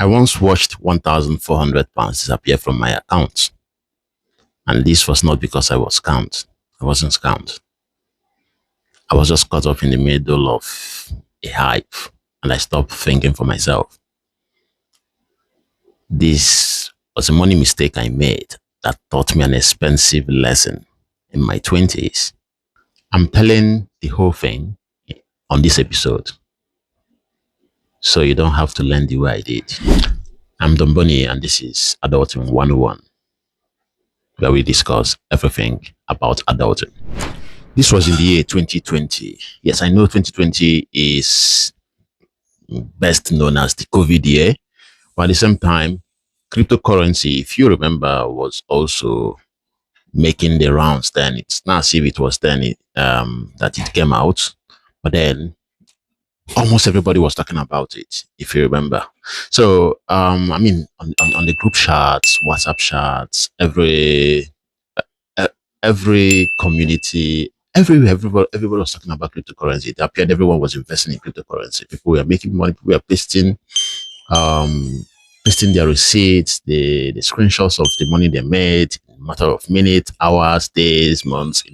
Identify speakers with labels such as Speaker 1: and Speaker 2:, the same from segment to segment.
Speaker 1: I once watched £1,400 disappear from my account. And this was not because I was scammed. I wasn't scammed. I was just caught up in the middle of a hype and I stopped thinking for myself. This was a money mistake I made that taught me an expensive lesson in my 20s. I'm telling the whole thing on this episode so you don't have to learn the way I did. I'm Dombony and this is Adulting 101, where we discuss everything about adulting. This was in the year 2020. Yes, I know 2020 is best known as the COVID year, but at the same time, cryptocurrency, if you remember, was also making the rounds then. It's not as if it was then that it came out, but then almost everybody was talking about it, if you remember. So, on the group chats, WhatsApp chats, every community, everybody was talking about cryptocurrency. It appeared everyone was investing in cryptocurrency. People were making money. People were pasting their receipts, the screenshots of the money they made in a matter of minutes, hours, days, months,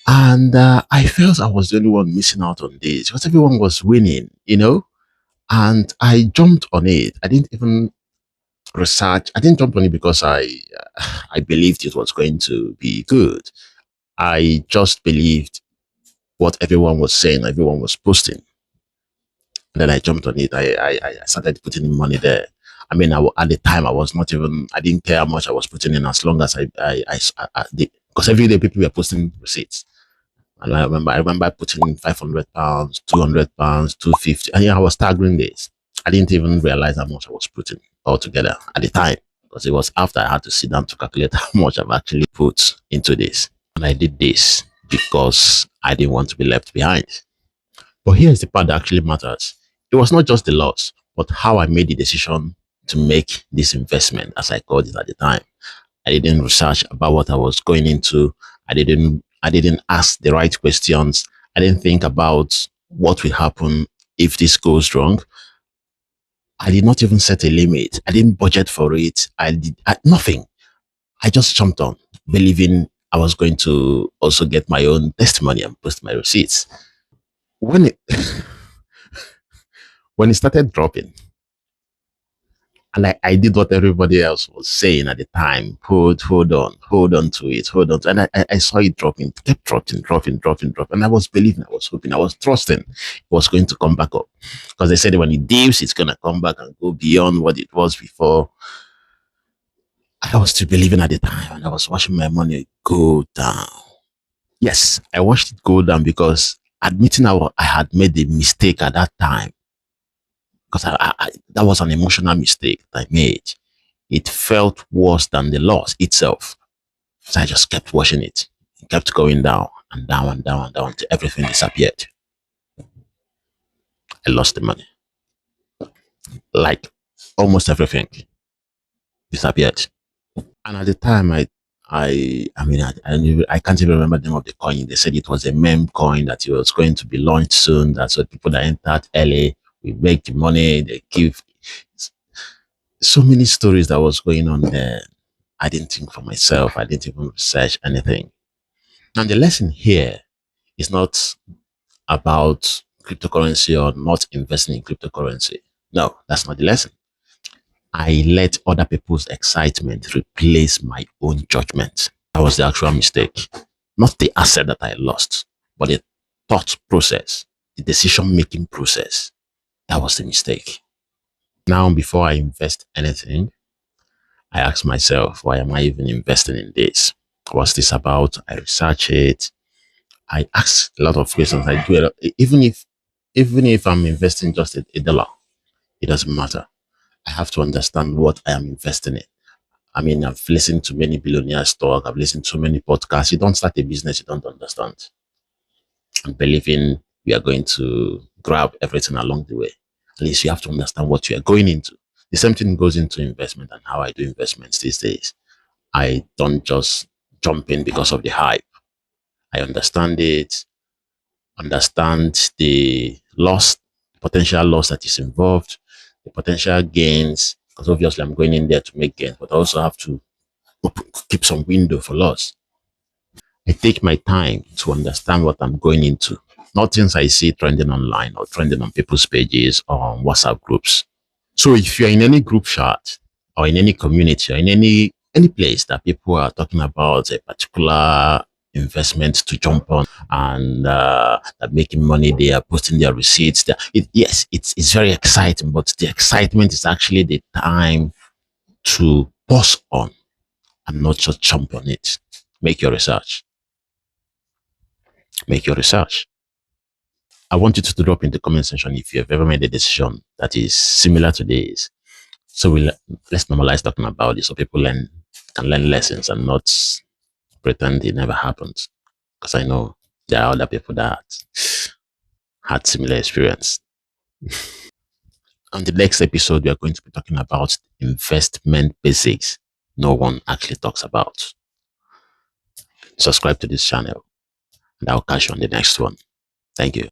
Speaker 1: And I felt I was the only one missing out on this because everyone was winning, and I jumped on it. I didn't even research. I didn't jump on it because I believed it was going to be good. I just believed what everyone was saying, everyone was posting. And then I jumped on it. I started putting in money there. I mean, at the time, I didn't care how much I was putting in as long as because every day people were posting receipts. And I remember putting £500, £200, £250. And I was staggering this. I didn't even realize how much I was putting altogether at the time, because it was after I had to sit down to calculate how much I've actually put into this. And I did this because I didn't want to be left behind. But here's the part that actually matters. It was not just the loss, but how I made the decision to make this investment, as I called it at the time. I didn't research about what I was going into. I didn't ask the right questions. I didn't think about what will happen if this goes wrong. I did not even set a limit. I didn't budget for it. Nothing. I just jumped on, believing I was going to also get my own testimony and post my receipts. When it when it started dropping, and I did what everybody else was saying at the time. Hold on to it. And I saw it dropping, kept dropping. And I was believing, I was hoping, I was trusting it was going to come back up. Because they said when it dips, it's going to come back and go beyond what it was before. I was still believing at the time, and I was watching my money go down. Yes, I watched it go down because admitting I had made a mistake at that time, because that was an emotional mistake that I made. It felt worse than the loss itself. So I just kept watching it. It kept going down and down and down and down until everything disappeared. I lost the money. Like almost everything disappeared. And at the time, I can't even remember the name of the coin. They said it was a meme coin that it was going to be launched soon. That's what people that entered early, we make the money, they give. So many stories that was going on there. I didn't think for myself. I didn't even research anything. And the lesson here is not about cryptocurrency or not investing in cryptocurrency. No, that's not the lesson. I let other people's excitement replace my own judgment. That was the actual mistake. Not the asset that I lost, but the thought process, the decision-making process. That was the mistake. Now, before I invest anything, I ask myself, why am I even investing in this? What's this about? I research it. I ask a lot of questions. I do a lot, even if I'm investing just a dollar, it doesn't matter. I have to understand what I am investing in. I mean, I've listened to many billionaires talk. I've listened to many podcasts. You don't start a business you don't understand. And believing you are going to grab everything along the way. At least you have to understand what you are going into. The same thing goes into investment and how I do investments these days. I don't just jump in because of the hype. I understand it, understand the loss, potential loss that is involved, the potential gains, because obviously I'm going in there to make gains, but I also have to keep some window for loss. I take my time to understand what I'm going into, not things I see trending online or trending on people's pages or on WhatsApp groups. So if you're in any group chat or in any community or in any place that people are talking about a particular investment to jump on and they're making money, they are posting their receipts. Yes, it's very exciting, but the excitement is actually the time to pause on and not just jump on it. Make your research. Make your research. I want you to drop in the comment section if you have ever made a decision that is similar to this. So let's normalize talking about it so people can learn lessons and not pretend it never happened. Because I know there are other people that had similar experience. On the next episode, we are going to be talking about investment basics no one actually talks about. Subscribe to this channel and I'll catch you on the next one. Thank you.